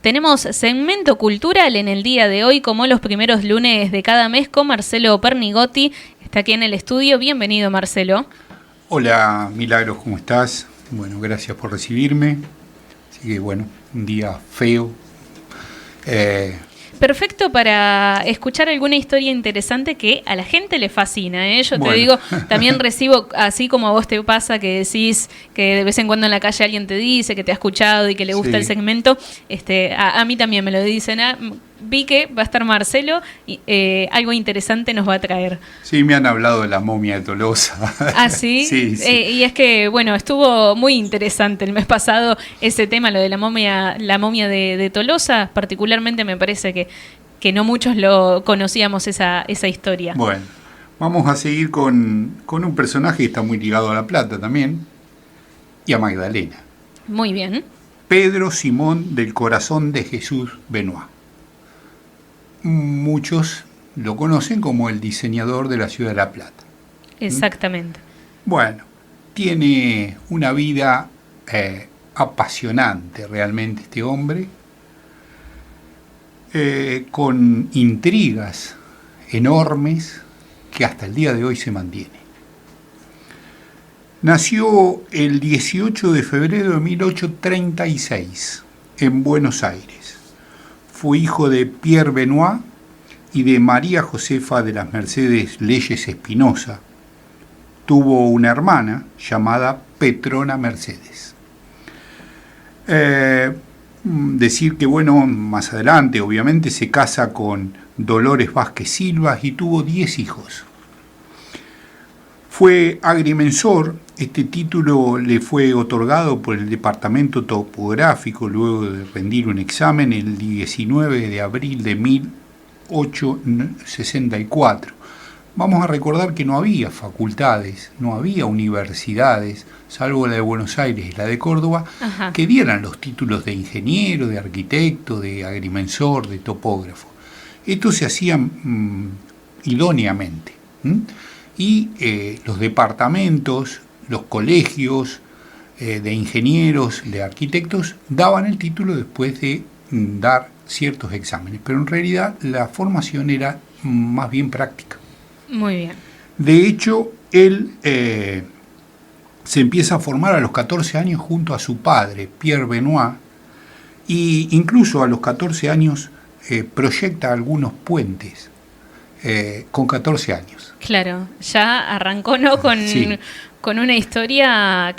Tenemos segmento cultural en el día de hoy, como los primeros lunes de cada mes, con Marcelo Pernigotti. Está aquí en el estudio. Bienvenido, Marcelo. Hola, Milagros, ¿cómo estás? Bueno, gracias por recibirme. Así que, bueno, un día feo. Perfecto para escuchar alguna historia interesante que a la gente le fascina, ¿eh? Yo te digo, también recibo, así como a vos te pasa, que decís que de vez en cuando en la calle alguien te dice que te ha escuchado y que le gusta el segmento. A mí también me lo dicen. Vi que va a estar Marcelo y algo interesante nos va a traer. Sí, me han hablado de la momia de Tolosa. ¿Ah, sí? Sí. Y es que, bueno, estuvo muy interesante el mes pasado ese tema, lo de la momia de Tolosa. Particularmente me parece que no muchos lo conocíamos esa historia. Bueno, vamos a seguir con un personaje que está muy ligado a La Plata también, y a Magdalena. Muy bien. Pedro Simón del Corazón de Jesús Benoit. Muchos lo conocen como el diseñador de la ciudad de La Plata. Exactamente. Bueno, tiene una vida apasionante realmente este hombre, con intrigas enormes que hasta el día de hoy se mantiene. Nació el 18 de febrero de 1836 en Buenos Aires. Fue hijo de Pierre Benoit y de María Josefa de las Mercedes Leyes Espinosa. Tuvo una hermana llamada Petrona Mercedes. Decir que, bueno, más adelante, obviamente, se casa con Dolores Vázquez Silva y tuvo 10 hijos. Fue agrimensor. Este título le fue otorgado por el Departamento Topográfico luego de rendir un examen el 19 de abril de 1864. Vamos a recordar que no había facultades, no había universidades, salvo la de Buenos Aires y la de Córdoba, que dieran los títulos de ingeniero, de arquitecto, de agrimensor, de topógrafo. Esto se hacía idóneamente. Y los departamentos, los colegios de ingenieros, de arquitectos, daban el título después de dar ciertos exámenes. Pero en realidad la formación era más bien práctica. Muy bien. De hecho, él se empieza a formar a los 14 años junto a su padre, Pierre Benoit, e incluso a los 14 años proyecta algunos puentes con 14 años. Claro, ya arrancó, ¿no? Con una historia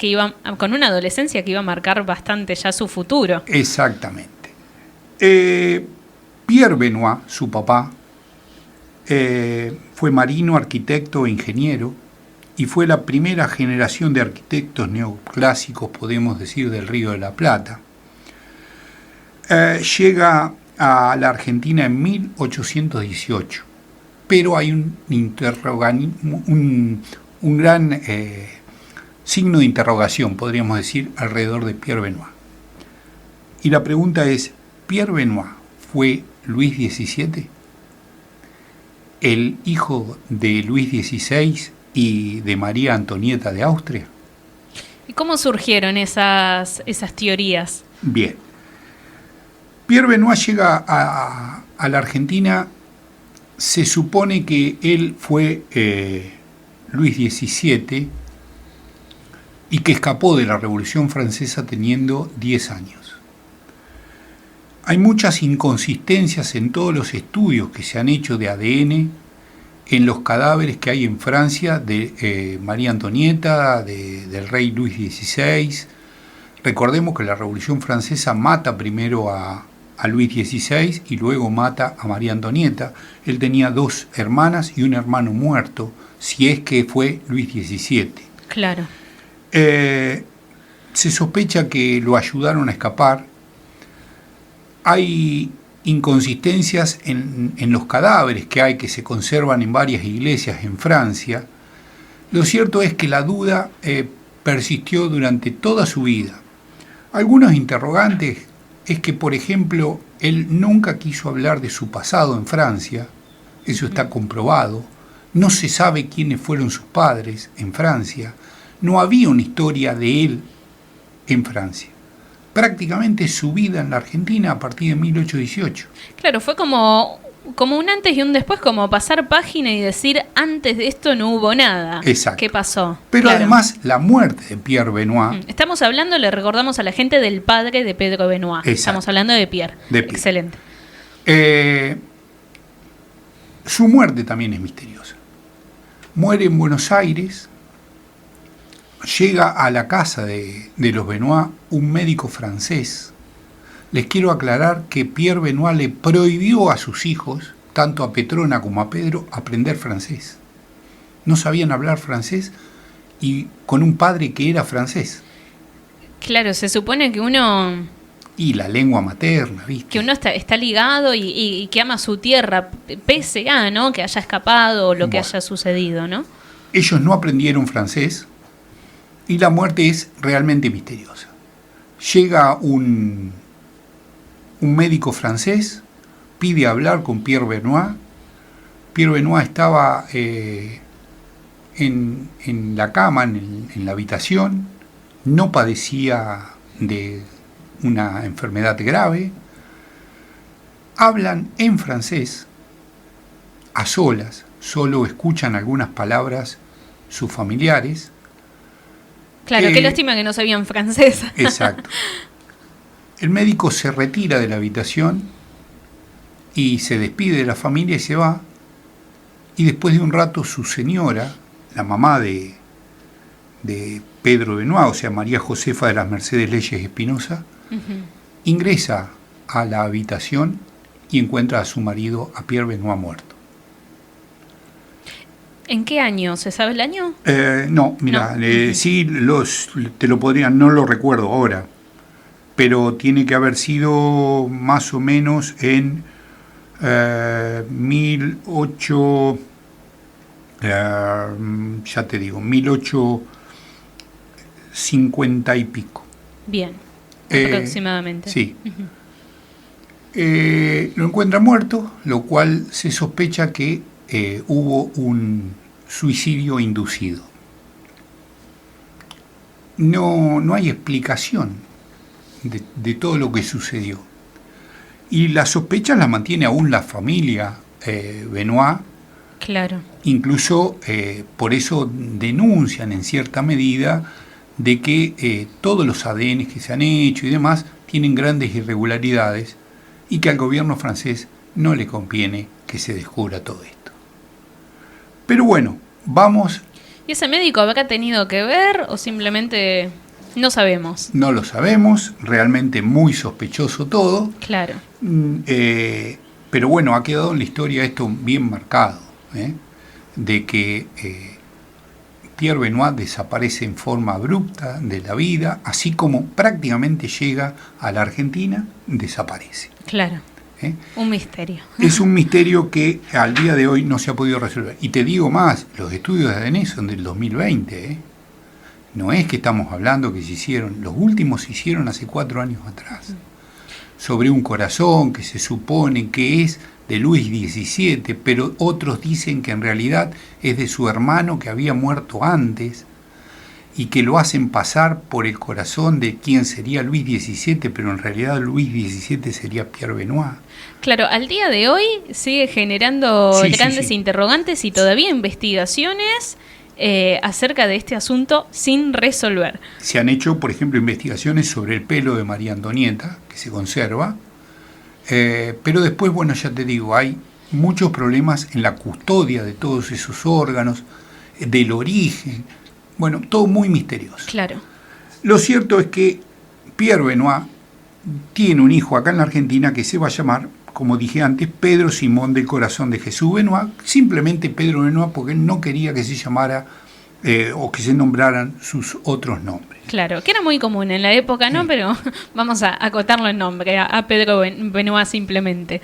con una adolescencia que iba a marcar bastante ya su futuro. Exactamente. Pierre Benoit, su papá, fue marino, arquitecto e ingeniero, y fue la primera generación de arquitectos neoclásicos, podemos decir, del Río de la Plata. Llega a la Argentina en 1818, pero hay un gran signo de interrogación, podríamos decir, alrededor de Pierre Benoit. Y la pregunta es, ¿Pierre Benoit fue Luis XVII? ¿El hijo de Luis XVI y de María Antonieta de Austria? ¿Y cómo surgieron esas teorías? Bien. Pierre Benoit llega a la Argentina. Se supone que él fue Luis XVII y que escapó de la Revolución Francesa teniendo 10 años. Hay muchas inconsistencias en todos los estudios que se han hecho de ADN en los cadáveres que hay en Francia de María Antonieta, del rey Luis XVI. Recordemos que la Revolución Francesa mata primero a Luis XVI y luego mata a María Antonieta. Él tenía 2 hermanas y un hermano muerto, si es que fue Luis XVII. Claro. Se sospecha que lo ayudaron a escapar. Hay inconsistencias en los cadáveres que se conservan en varias iglesias en Francia. Lo cierto es que la duda persistió durante toda su vida. Algunos interrogantes es que, por ejemplo, él nunca quiso hablar de su pasado en Francia, eso está comprobado. No se sabe quiénes fueron sus padres en Francia. No había una historia de él en Francia. prácticamente su vida en la Argentina a partir de 1818. Claro, fue como un antes y un después, como pasar página y decir, antes de esto no hubo nada. Exacto. ¿Qué pasó? Pero claro. además, la muerte de Pierre Benoit... Estamos hablando, le recordamos a la gente, del padre de Pedro Benoit. Exacto. Estamos hablando de Pierre. Excelente. Su muerte también es misteriosa. Muere en Buenos Aires, llega a la casa de los Benoit un médico francés. Les quiero aclarar que Pierre Benoit le prohibió a sus hijos, tanto a Petrona como a Pedro, aprender francés. No sabían hablar francés y con un padre que era francés. Claro, se supone que uno... Y la lengua materna, ¿viste? Que uno está ligado y que ama su tierra, pese a, ¿no?, que haya escapado o lo que haya sucedido, ¿no? Ellos no aprendieron francés y la muerte es realmente misteriosa. Llega un médico francés, pide hablar con Pierre Benoit. Pierre Benoit estaba en la cama, en la habitación, no padecía de una enfermedad grave. Hablan en francés, a solas, solo escuchan algunas palabras sus familiares. Claro, qué lástima que no sabían francés. Exacto. El médico se retira de la habitación y se despide de la familia y se va. Y después de un rato su señora, la mamá de Pedro Benoit, o sea, María Josefa de las Mercedes Leyes Espinosa, ingresa a la habitación y encuentra a su marido, a Pierre Benoit, muerto. ¿En qué año? ¿Se sabe el año? No, mira, no. Sí, te lo podrían, no lo recuerdo ahora, pero tiene que haber sido más o menos en 1850 y pico. Bien, aproximadamente. Sí. Lo encuentra muerto, lo cual se sospecha que hubo un suicidio inducido. No hay explicación de todo lo que sucedió. Y las sospechas las mantiene aún la familia Benoit. Claro. Incluso por eso denuncian en cierta medida de que todos los ADN que se han hecho y demás tienen grandes irregularidades y que al gobierno francés no le conviene que se descubra todo esto. Pero bueno, vamos... ¿Y ese médico habrá tenido que ver o simplemente no sabemos? No lo sabemos, realmente muy sospechoso todo. Claro. Pero bueno, ha quedado en la historia esto bien marcado, de que Pierre Benoit desaparece en forma abrupta de la vida, así como prácticamente llega a la Argentina, desaparece. Claro. Un misterio. Es un misterio que al día de hoy no se ha podido resolver. Y te digo más, los estudios de ADN son del 2020. No es que estamos hablando que se hicieron, los últimos se hicieron hace 4 años atrás. Sobre un corazón que se supone que es de Luis XVII, pero otros dicen que en realidad es de su hermano que había muerto antes y que lo hacen pasar por el corazón de quien sería Luis XVII, pero en realidad Luis XVII sería Pierre Benoit. Claro, al día de hoy sigue generando grandes interrogantes y todavía investigaciones acerca de este asunto sin resolver. Se han hecho, por ejemplo, investigaciones sobre el pelo de María Antonieta, que se conserva, pero después, bueno, ya te digo, hay muchos problemas en la custodia de todos esos órganos, del origen. Bueno, todo muy misterioso. Claro. Lo cierto es que Pierre Benoit tiene un hijo acá en la Argentina que se va a llamar, como dije antes, Pedro Simón del Corazón de Jesús Benoit, simplemente Pedro Benoit porque él no quería que se llamara o que se nombraran sus otros nombres. Claro, que era muy común en la época, ¿no? Sí. Pero vamos a acotarlo en nombre, a Pedro Benoit simplemente.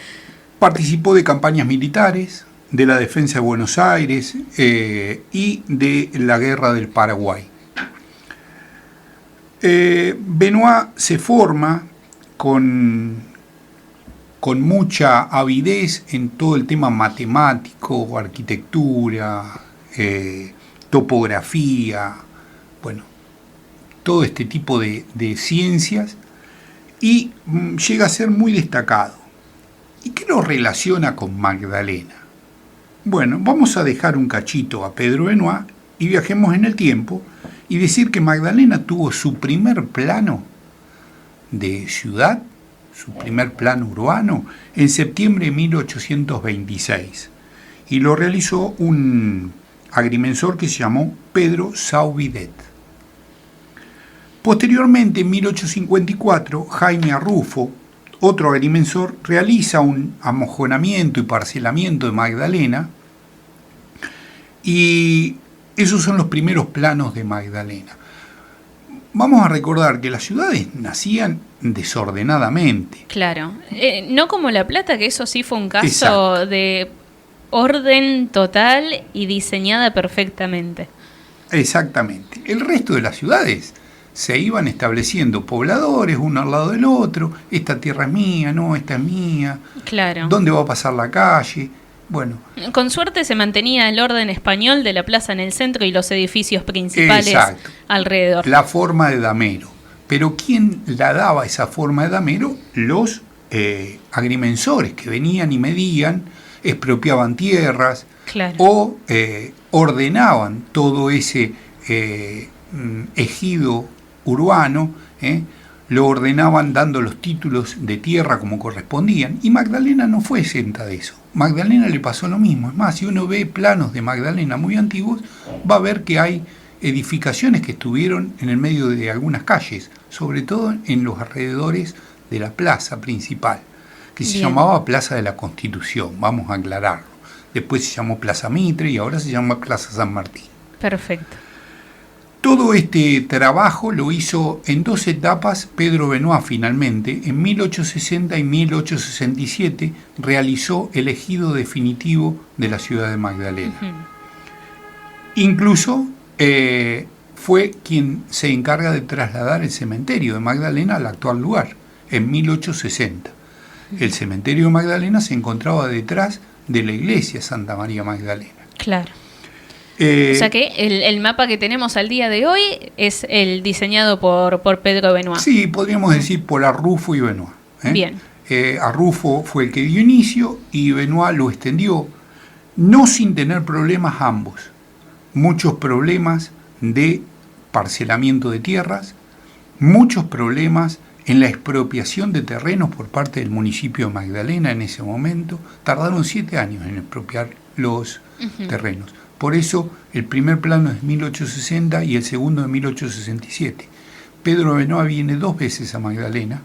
Participó de campañas militares, de la defensa de Buenos Aires y de la guerra del Paraguay. Benoit se forma con mucha avidez en todo el tema matemático, arquitectura, topografía, bueno, todo este tipo de ciencias, y llega a ser muy destacado. ¿Y qué lo relaciona con Magdalena? Bueno, vamos a dejar un cachito a Pedro Benoit y viajemos en el tiempo y decir que Magdalena tuvo su primer plano de ciudad, su primer plano urbano, en septiembre de 1826. Y lo realizó un agrimensor que se llamó Pedro Sauvidet. Posteriormente, en 1854, Jaime Arrufo, otro agrimensor, realiza un amojonamiento y parcelamiento de Magdalena, y esos son los primeros planos de Magdalena. Vamos a recordar que las ciudades nacían desordenadamente. Claro, no como La Plata, que eso sí fue un caso Exacto. de orden total y diseñada perfectamente. Exactamente. El resto de las ciudades se iban estableciendo pobladores uno al lado del otro. Esta tierra es mía, no, esta es mía. Claro. ¿Dónde va a pasar la calle? Bueno. Con suerte se mantenía el orden español de la plaza en el centro y los edificios principales Exacto. alrededor. La forma de damero. Pero ¿quién la daba esa forma de damero? Los agrimensores que venían y medían, expropiaban tierras, claro, o ordenaban todo ese ejido urbano, lo ordenaban dando los títulos de tierra como correspondían, y Magdalena no fue exenta de eso. Magdalena le pasó lo mismo. Es más, si uno ve planos de Magdalena muy antiguos, va a ver que hay edificaciones que estuvieron en el medio de algunas calles, sobre todo en los alrededores de la plaza principal, que se llamaba Plaza de la Constitución, vamos a aclararlo. Después se llamó Plaza Mitre y ahora se llama Plaza San Martín. Perfecto. Todo este trabajo lo hizo en dos etapas Pedro Benoit finalmente. En 1860 y 1867 realizó el ejido definitivo de la ciudad de Magdalena. Incluso fue quien se encarga de trasladar el cementerio de Magdalena al actual lugar, en 1860. El cementerio de Magdalena se encontraba detrás de la iglesia Santa María Magdalena. Claro. O sea que el mapa que tenemos al día de hoy es el diseñado por Pedro Benoit. Sí, podríamos decir por Arrufo y Benoit. Bien. Arrufo fue el que dio inicio y Benoit lo extendió, no sin tener problemas ambos. Muchos problemas de parcelamiento de tierras, muchos problemas en la expropiación de terrenos por parte del municipio de Magdalena en ese momento. Tardaron 7 años en expropiar los terrenos. Por eso el primer plano es 1860 y el segundo de 1867. Pedro Benoit viene 2 veces a Magdalena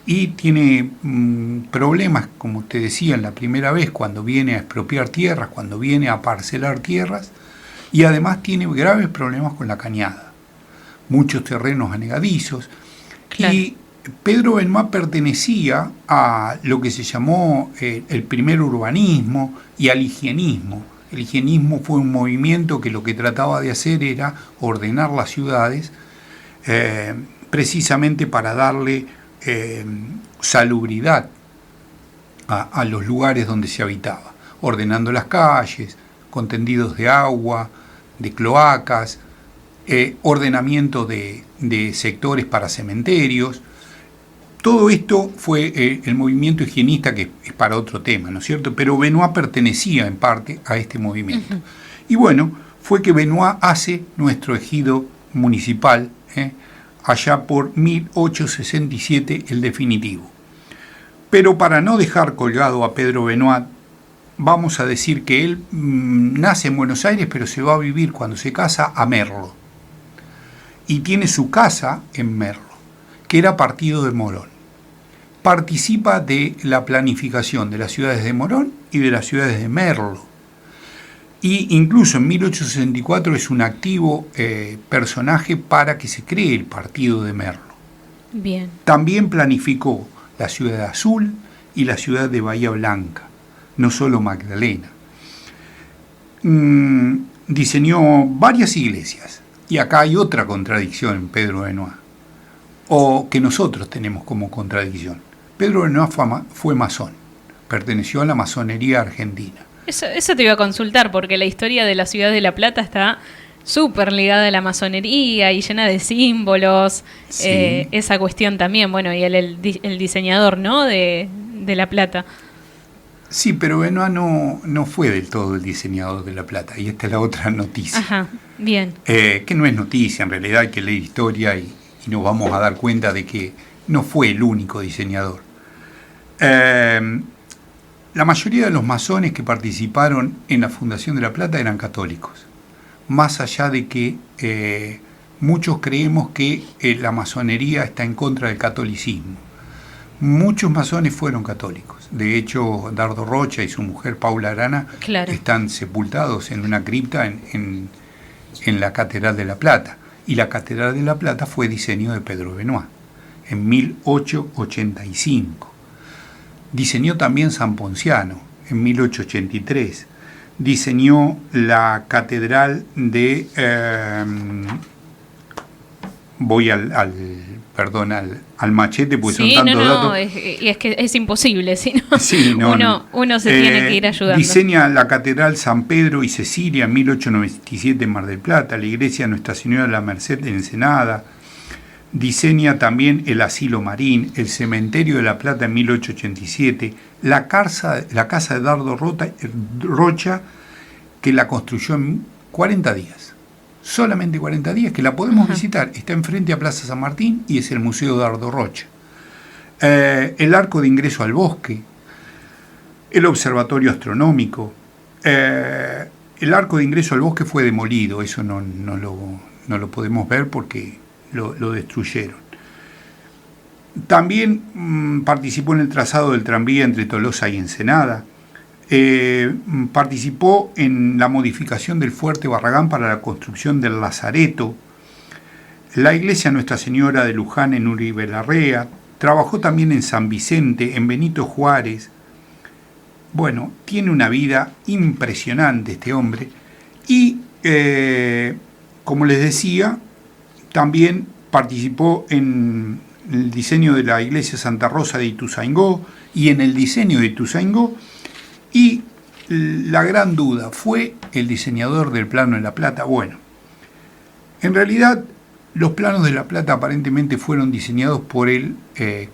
y tiene problemas, como te decía, en la primera vez cuando viene a expropiar tierras, cuando viene a parcelar tierras, y además tiene graves problemas con la cañada. Muchos terrenos anegadizos. Claro. Y Pedro Benoit pertenecía a lo que se llamó el primer urbanismo y al higienismo. El higienismo fue un movimiento que lo que trataba de hacer era ordenar las ciudades precisamente para darle salubridad a los lugares donde se habitaba, ordenando las calles, con tendidos de agua, de cloacas, ordenamiento de sectores para cementerios. Todo esto fue el movimiento higienista, que es para otro tema, ¿no es cierto? Pero Benoit pertenecía en parte a este movimiento. Y bueno, fue que Benoit hace nuestro ejido municipal, allá por 1867, el definitivo. Pero para no dejar colgado a Pedro Benoit, vamos a decir que él nace en Buenos Aires, pero se va a vivir cuando se casa a Merlo. Y tiene su casa en Merlo, que era partido de Morón. Participa de la planificación de las ciudades de Morón y de las ciudades de Merlo. Y incluso en 1864 es un activo personaje para que se cree el partido de Merlo. Bien. También planificó la ciudad de Azul y la ciudad de Bahía Blanca, no solo Magdalena. Diseñó varias iglesias. Y acá hay otra contradicción en Pedro Benoit, o que nosotros tenemos como contradicción. Pedro Benoit fue masón, perteneció a la masonería argentina. Eso te iba a consultar, porque la historia de la ciudad de La Plata está súper ligada a la masonería y llena de símbolos, Sí. esa cuestión también, bueno, y el diseñador, ¿no?, de La Plata. Sí, pero Benoit no fue del todo el diseñador de La Plata, y esta es la otra noticia. Ajá, bien. Que no es noticia, en realidad hay que leer historia y nos vamos a dar cuenta de que no fue el único diseñador. La mayoría de los masones que participaron en la fundación de La Plata eran católicos, más allá de que muchos creemos que la masonería está en contra del catolicismo. Muchos masones fueron católicos. De hecho, Dardo Rocha y su mujer Paula Arana están sepultados en una cripta en la Catedral de La Plata. Y la Catedral de La Plata fue diseño de Pedro Benoit en 1885. Diseñó también San Ponciano en 1883. Diseñó la Catedral de... voy al machete porque sí, son tantos datos. Y es que es imposible, si no, sí, uno se tiene que ir ayudando. Diseña la Catedral San Pedro y Cecilia en 1897 en Mar del Plata, la iglesia Nuestra Señora de la Merced en Ensenada. Diseña también el Asilo Marín, el Cementerio de La Plata en 1887, la casa de Dardo Rocha, que la construyó en 40 días. Solamente 40 días, que la podemos visitar. Está enfrente a Plaza San Martín y es el Museo Dardo Rocha. El arco de ingreso al bosque, el observatorio astronómico. El arco de ingreso al bosque fue demolido, eso no lo podemos ver porque lo destruyeron. También participó en el trazado del tranvía entre Tolosa y Ensenada. Participó en la modificación del Fuerte Barragán para la construcción del Lazareto, la iglesia Nuestra Señora de Luján en Uribe Larrea, trabajó también en San Vicente, en Benito Juárez. Bueno, tiene una vida impresionante este hombre y, como les decía, también participó en el diseño de la iglesia Santa Rosa de Ituzaingó y en el diseño de Ituzaingó. Y la gran duda, ¿fue el diseñador del plano de La Plata? Bueno, en realidad los planos de La Plata aparentemente fueron diseñados por el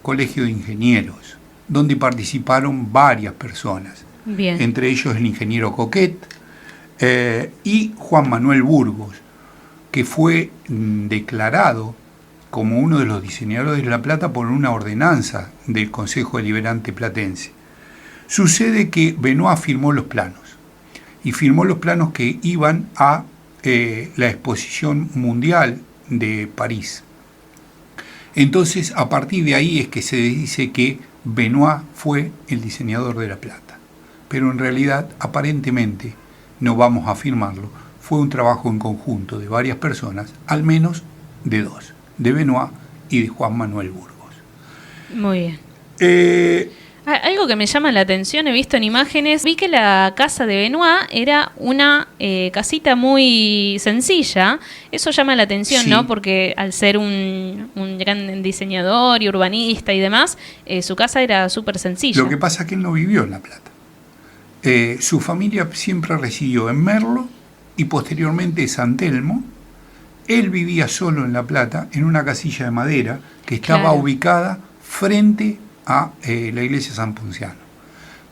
Colegio de Ingenieros, donde participaron varias personas. Bien. Entre ellos el ingeniero Coquet y Juan Manuel Burgos, que fue declarado como uno de los diseñadores de La Plata por una ordenanza del Consejo Deliberante Platense. Sucede que Benoit firmó los planos, y firmó los planos que iban a la Exposición Mundial de París. Entonces, a partir de ahí es que se dice que Benoit fue el diseñador de La Plata. Pero en realidad, aparentemente, no vamos a afirmarlo, fue un trabajo en conjunto de varias personas, al menos de dos, de Benoit y de Juan Manuel Burgos. Muy bien. Algo que me llama la atención, he visto en imágenes, vi que la casa de Benoit era una casita muy sencilla. Eso llama la atención, sí, ¿no? Porque al ser un gran diseñador y urbanista y demás, su casa era súper sencilla. Lo que pasa es que él no vivió en La Plata. Su familia siempre residió en Merlo y posteriormente en San Telmo. Él vivía solo en La Plata, en una casilla de madera que estaba ubicada frente a la iglesia San Ponciano,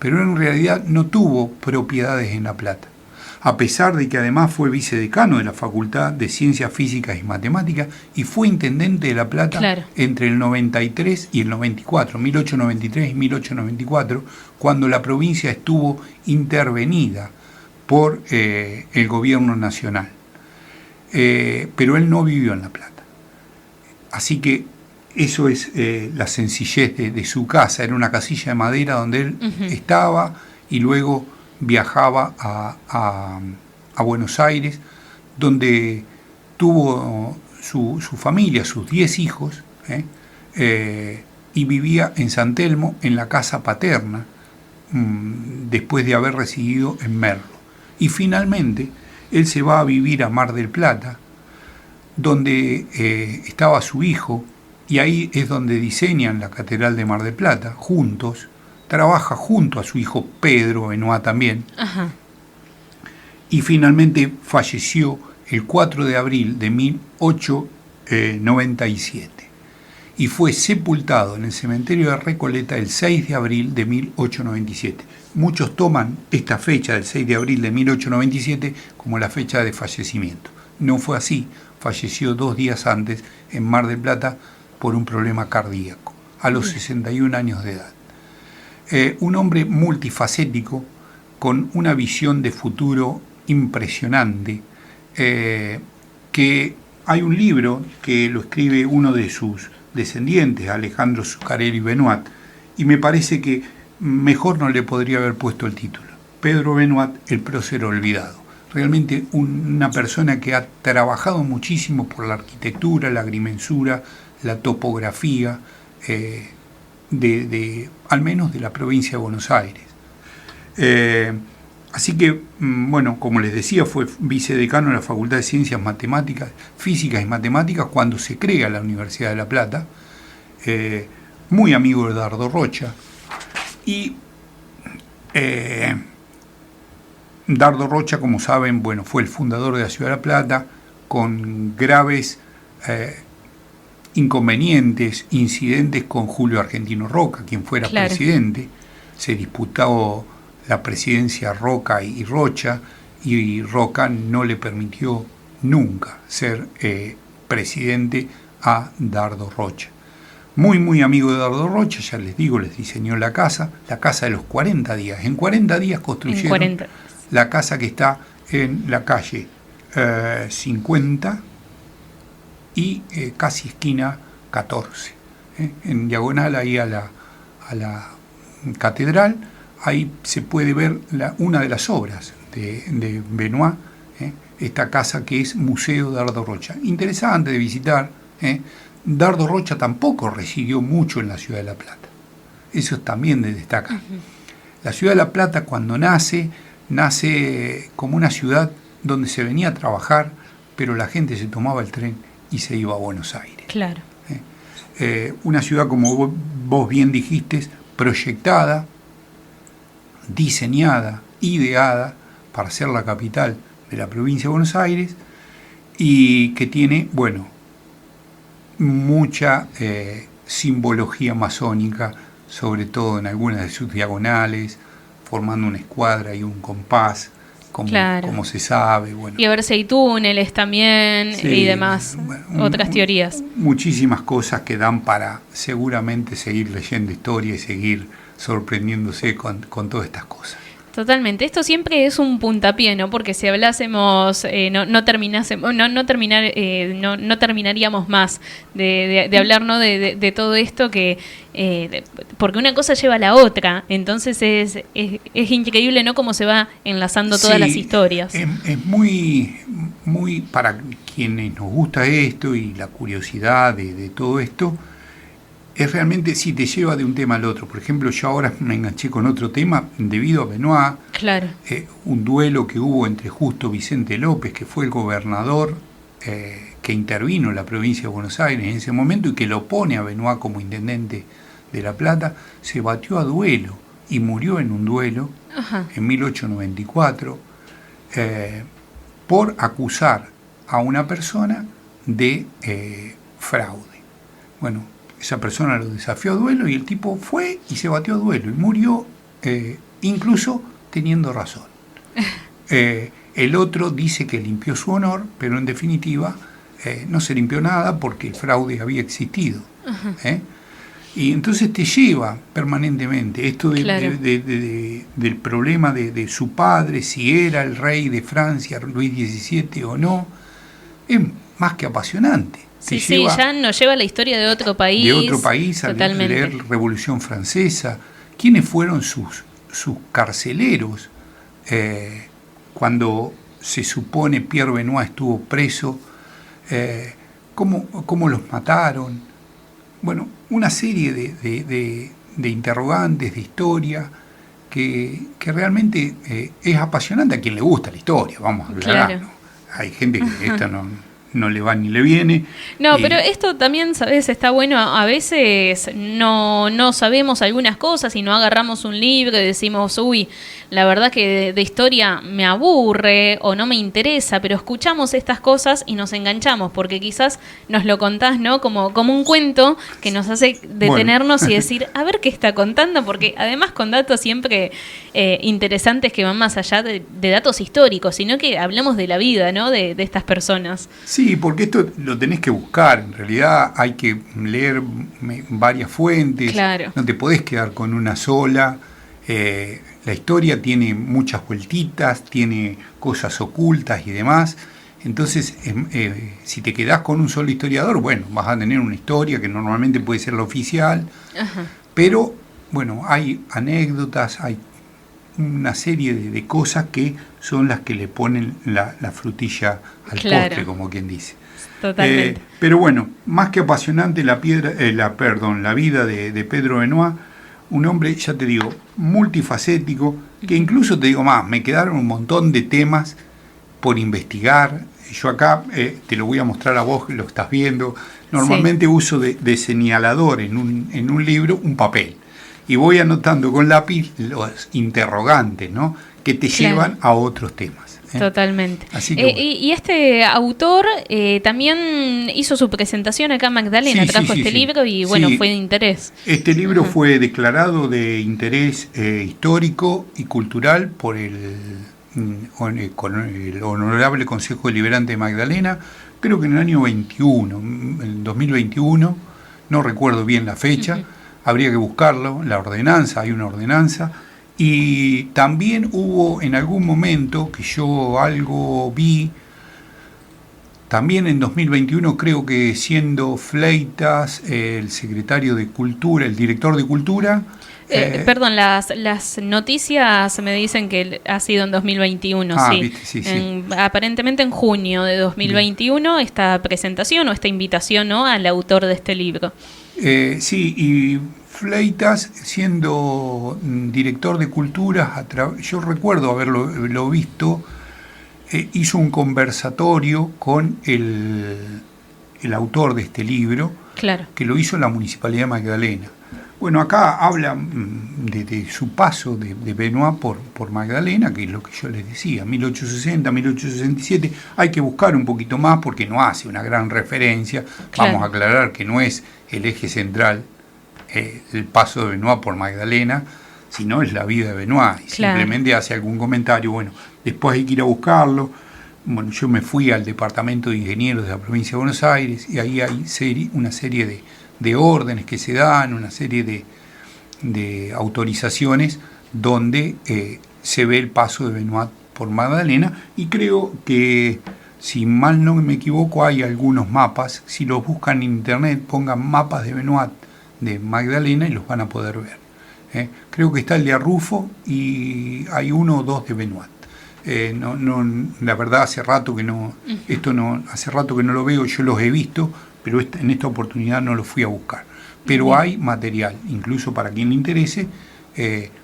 pero en realidad no tuvo propiedades en La Plata, a pesar de que además fue vicedecano de la Facultad de Ciencias Físicas y Matemáticas y fue intendente de La Plata entre el 93 y el 94, 1893 y 1894, cuando la provincia estuvo intervenida por el gobierno nacional, pero él no vivió en La Plata. Así que eso es la sencillez de su casa. Era una casilla de madera donde él estaba y luego viajaba a Buenos Aires, donde tuvo su familia, sus 10 hijos, y vivía en San Telmo, en la casa paterna, después de haber residido en Merlo. Y finalmente él se va a vivir a Mar del Plata, donde estaba su hijo, y ahí es donde diseñan la Catedral de Mar del Plata, juntos. Trabaja junto a su hijo Pedro Benoit también. Ajá. Y finalmente falleció el 4 de abril de 1897 y fue sepultado en el cementerio de Recoleta el 6 de abril de 1897. Muchos toman esta fecha del 6 de abril de 1897 como la fecha de fallecimiento. No fue así, falleció 2 días antes en Mar del Plata por un problema cardíaco, a los 61 años de edad. Un hombre multifacético, con una visión de futuro impresionante, que hay un libro que lo escribe uno de sus descendientes, Alejandro Zuccarelli Benoit, y me parece que mejor no le podría haber puesto el título. Pedro Benoit, el prócer olvidado. Realmente una persona que ha trabajado muchísimo por la arquitectura, la agrimensura, la topografía, al menos de la provincia de Buenos Aires. Así que, bueno, como les decía, fue vicedecano de la Facultad de Ciencias Matemáticas, Físicas y Matemáticas cuando se crea la Universidad de La Plata, muy amigo de Dardo Rocha, y Dardo Rocha, como saben, bueno, fue el fundador de la Ciudad de La Plata, con graves inconvenientes, incidentes con Julio Argentino Roca, quien fuera presidente. Se disputó la presidencia Roca y Rocha, y Roca no le permitió nunca ser presidente a Dardo Rocha. Muy, muy amigo de Dardo Rocha, ya les digo, les diseñó la casa de los 40 días. En 40 días construyeron la casa que está en la calle 50 y casi esquina 14. En diagonal ahí a la catedral. Ahí se puede ver una de las obras de Benoit, esta casa que es Museo Dardo Rocha. Interesante de visitar. Dardo Rocha tampoco residió mucho en la Ciudad de La Plata. Eso también de destacar. La Ciudad de La Plata, cuando nace como una ciudad donde se venía a trabajar, pero la gente se tomaba el tren y se iba a Buenos Aires. Claro. Una ciudad, como vos bien dijiste, proyectada, diseñada, ideada para ser la capital de la provincia de Buenos Aires, y que tiene, bueno, mucha simbología masónica, sobre todo en algunas de sus diagonales, formando una escuadra y un compás, como se sabe. Bueno. Y a ver si hay túneles también, sí, y demás, otras teorías. Muchísimas cosas que dan para seguramente seguir leyendo historia y seguir sorprendiéndose con todas estas cosas. Totalmente. Esto siempre es un puntapié, ¿no? Porque si hablásemos, no terminaríamos más de hablar, ¿no? de todo esto, que porque una cosa lleva a la otra. Entonces es increíble, ¿no? Cómo se va enlazando todas las historias. Es muy, muy, para quienes nos gusta esto y la curiosidad de todo esto, es realmente, sí, te lleva de un tema al otro. Por ejemplo, yo ahora me enganché con otro tema debido a Benoit. Claro. Un duelo que hubo entre Justo Vicente López, que fue el gobernador que intervino en la provincia de Buenos Aires en ese momento y que lo pone a Benoit como intendente de La Plata, se batió a duelo y murió en un duelo. Ajá. En 1894 por acusar a una persona de fraude. Bueno, esa persona lo desafió a duelo y el tipo fue y se batió a duelo y murió incluso teniendo razón. El otro dice que limpió su honor, pero en definitiva no se limpió nada porque el fraude había existido. Y entonces te lleva permanentemente esto del problema de su padre, si era el rey de Francia, Luis XVII o no, es más que apasionante. Sí, ya nos lleva a la historia de otro país. De otro país, al leer Revolución Francesa. ¿Quiénes fueron sus carceleros cuando se supone Pierre Benoit estuvo preso? ¿Cómo los mataron? Bueno, una serie de interrogantes, de historia, que realmente es apasionante a quien le gusta la historia, vamos a aclarar. Claro. Hay gente que esto no le va ni le viene. No, pero esto también, ¿sabes? Está bueno. A veces no sabemos algunas cosas y no agarramos un libro y decimos, uy, la verdad que de historia me aburre o no me interesa, pero escuchamos estas cosas y nos enganchamos, porque quizás nos lo contás, ¿no? Como un cuento que nos hace detenernos y decir, a ver qué está contando, porque además con datos siempre interesantes que van más allá de datos históricos, sino que hablamos de la vida, ¿no? De estas personas. Sí, porque esto lo tenés que buscar. En realidad hay que leer varias fuentes. Claro. No te podés quedar con una sola. La historia tiene muchas vueltitas, tiene cosas ocultas y demás. Entonces, si te quedás con un solo historiador, bueno, vas a tener una historia que normalmente puede ser la oficial. Ajá. Pero, bueno, hay anécdotas, hay una serie de cosas que son las que le ponen la frutilla al postre, como quien dice. Totalmente. Pero bueno, más que apasionante la vida de Pedro Benoit, un hombre, ya te digo, multifacético, que incluso te digo más, me quedaron un montón de temas por investigar. Yo acá te lo voy a mostrar a vos, que lo estás viendo. Normalmente uso de señalador en un libro un papel. Y voy anotando con lápiz los interrogantes, ¿no? Que te llevan a otros temas. Totalmente. Así que, y este autor también hizo su presentación acá en Magdalena, trajo este libro y bueno, fue de interés. Este libro fue declarado de interés histórico y cultural por con el Honorable Consejo Deliberante de Magdalena, creo que en el año 21, en 2021, no recuerdo bien la fecha. Habría que buscarlo, la ordenanza, hay una ordenanza. Y también hubo en algún momento que yo algo vi, también en 2021, creo que siendo Fleitas el secretario de Cultura, el director de Cultura. Perdón, las noticias me dicen que ha sido en 2021, sí. Viste, sí. Aparentemente en junio de 2021 esta presentación o esta invitación, ¿no?, al autor de este libro. Sí, y Fleitas, siendo director de Cultura, yo recuerdo haberlo visto, hizo un conversatorio con el autor de este libro, claro, que lo hizo en la Municipalidad de Magdalena. Bueno, acá habla de su paso de Benoit por Magdalena, que es lo que yo les decía, 1860, 1867, hay que buscar un poquito más porque no hace una gran referencia. Claro. Vamos a aclarar que no es el eje central el paso de Benoit por Magdalena, sino es la vida de Benoit, y claro, simplemente hace algún comentario. Bueno, después hay que ir a buscarlo. Bueno, yo me fui al Departamento de Ingenieros de la Provincia de Buenos Aires y ahí hay una serie de órdenes que se dan, una serie de autorizaciones donde se ve el paso de Benoit por Magdalena, y creo que, si mal no me equivoco, hay algunos mapas. Si los buscan en internet, pongan mapas de Benoit de Magdalena y los van a poder ver. Creo que está el de Arrufo y hay uno o dos de Benoit. La verdad hace rato que hace rato que no lo veo. Yo los he visto, pero en esta oportunidad no los fui a buscar. Pero hay material, incluso para quien le interese,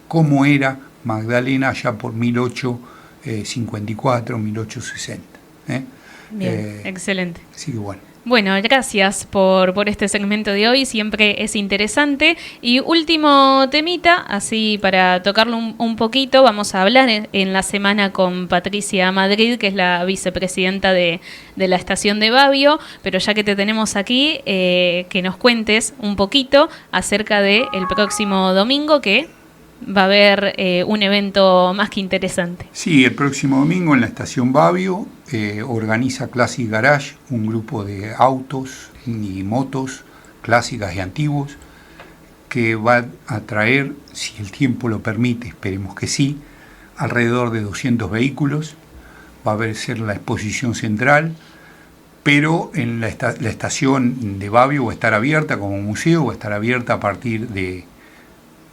cómo era Magdalena allá por 1854, 1860. Bien, excelente. Así que bueno. Bueno, gracias por este segmento de hoy, siempre es interesante. Y último temita, así para tocarlo un poquito, vamos a hablar en la semana con Patricia Madrid, que es la vicepresidenta de la estación de Babio, pero ya que te tenemos aquí, que nos cuentes un poquito acerca del próximo domingo, que va a haber un evento más que interesante. Sí, el próximo domingo en la estación Babio organiza Classic Garage, un grupo de autos y motos clásicas y antiguos, que va a traer, si el tiempo lo permite, esperemos que sí, alrededor de 200 vehículos. Va a ser la exposición central, pero en la estación de Babio va a estar abierta como museo, va a estar abierta a partir de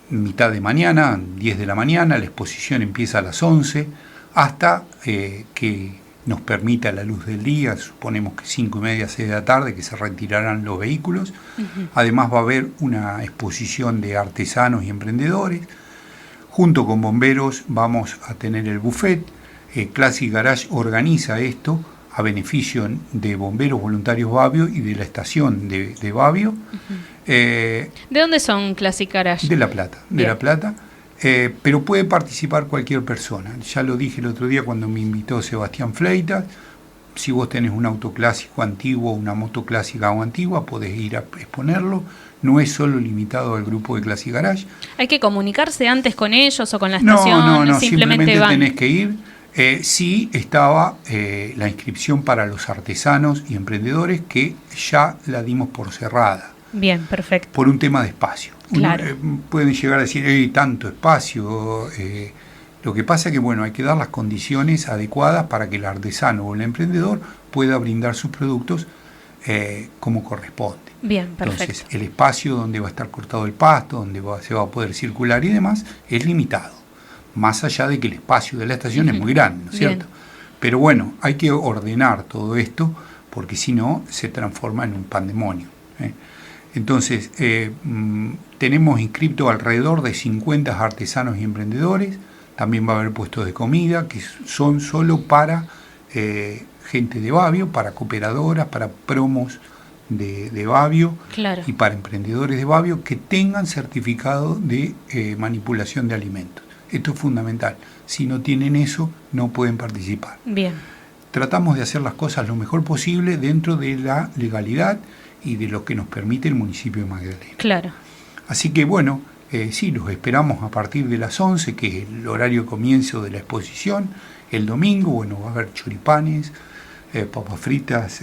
mitad de mañana, 10 de la mañana. La exposición empieza a las 11 hasta que nos permita la luz del día, suponemos que 5:30, 6 de la tarde, que se retirarán los vehículos. Uh-huh. Además va a haber una exposición de artesanos y emprendedores. Junto con bomberos vamos a tener el buffet. Classic Garage organiza esto a beneficio de Bomberos Voluntarios Babio y de la estación de Babio. ¿De dónde son Classic Garage? De La Plata, pero puede participar cualquier persona. Ya lo dije el otro día cuando me invitó Sebastián Fleitas. Si vos tenés un auto clásico antiguo, una moto clásica o antigua, podés ir a exponerlo. No es solo limitado al grupo de Classic Garage. ¿Hay que comunicarse antes con ellos o con la estación? No, simplemente van. Tenés que ir. Sí estaba la inscripción para los artesanos y emprendedores, que ya la dimos por cerrada. Bien, perfecto. Por un tema de espacio. Claro. Pueden llegar a decir, tanto espacio. Lo que pasa es que, hay que dar las condiciones adecuadas para que el artesano o el emprendedor pueda brindar sus productos como corresponde. Bien, perfecto. Entonces, el espacio donde va a estar cortado el pasto, donde se va a poder circular y demás, es limitado. Más allá de que el espacio de la estación es muy grande, ¿no es cierto? Pero hay que ordenar todo esto, porque si no, se transforma en un pandemonio. Entonces, tenemos inscripto alrededor de 50 artesanos y emprendedores. También va a haber puestos de comida, que son solo para gente de Babio, para cooperadoras, para promos de Babio, claro, y para emprendedores de Babio que tengan certificado de manipulación de alimentos. Esto es fundamental. Si no tienen eso, no pueden participar. Bien. Tratamos de hacer las cosas lo mejor posible dentro de la legalidad y de lo que nos permite el municipio de Magdalena. Claro. Así que sí, los esperamos a partir de las 11, que es el horario de comienzo de la exposición. El domingo, va a haber choripanes, papas fritas,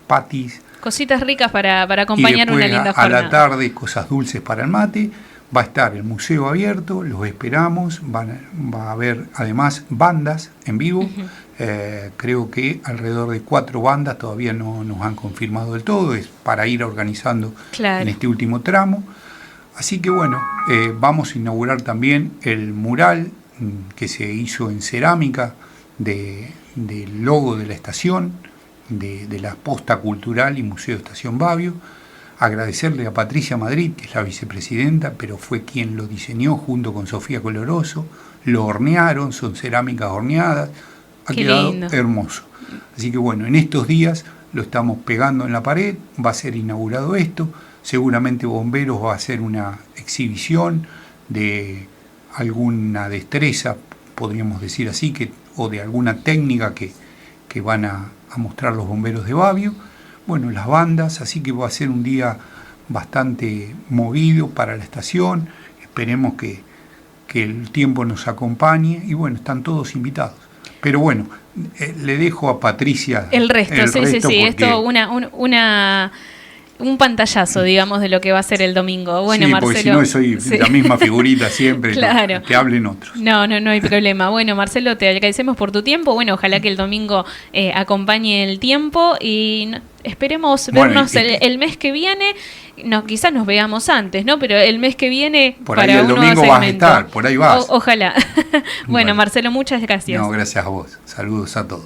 patis. Cositas ricas para acompañar una linda jornada. A la tarde, cosas dulces para el mate. Va a estar el museo abierto, los esperamos. Va a haber además bandas en vivo. Creo que alrededor de 4 bandas, todavía no nos han confirmado del todo, es para ir organizando en este último tramo. Así que vamos a inaugurar también el mural que se hizo en cerámica del logo de la estación, de la posta cultural y Museo Estación Babio. Agradecerle a Patricia Madrid, que es la vicepresidenta, pero fue quien lo diseñó junto con Sofía Coloroso. Lo hornearon, son cerámicas horneadas. Ha quedado hermoso. Así que en estos días lo estamos pegando en la pared, va a ser inaugurado esto. Seguramente Bomberos va a hacer una exhibición de alguna destreza, podríamos decir así, o de alguna técnica que van a mostrar los bomberos de Babio. Las bandas, así que va a ser un día bastante movido para la estación. Esperemos que el tiempo nos acompañe y están todos invitados. Pero le dejo a Patricia el resto. Sí. Esto un pantallazo, digamos, de lo que va a ser el domingo. Marcelo. Porque si no soy la misma figurita siempre, claro. Que hablen otros. No hay problema. Marcelo, te agradecemos por tu tiempo. Ojalá que el domingo acompañe el tiempo y esperemos vernos el mes que viene. No, quizás nos veamos antes, ¿no? Pero el mes que viene por para ahí el domingo vas a estar, por ahí vas. Ojalá. Marcelo, muchas gracias. No, gracias a vos. Saludos a todos.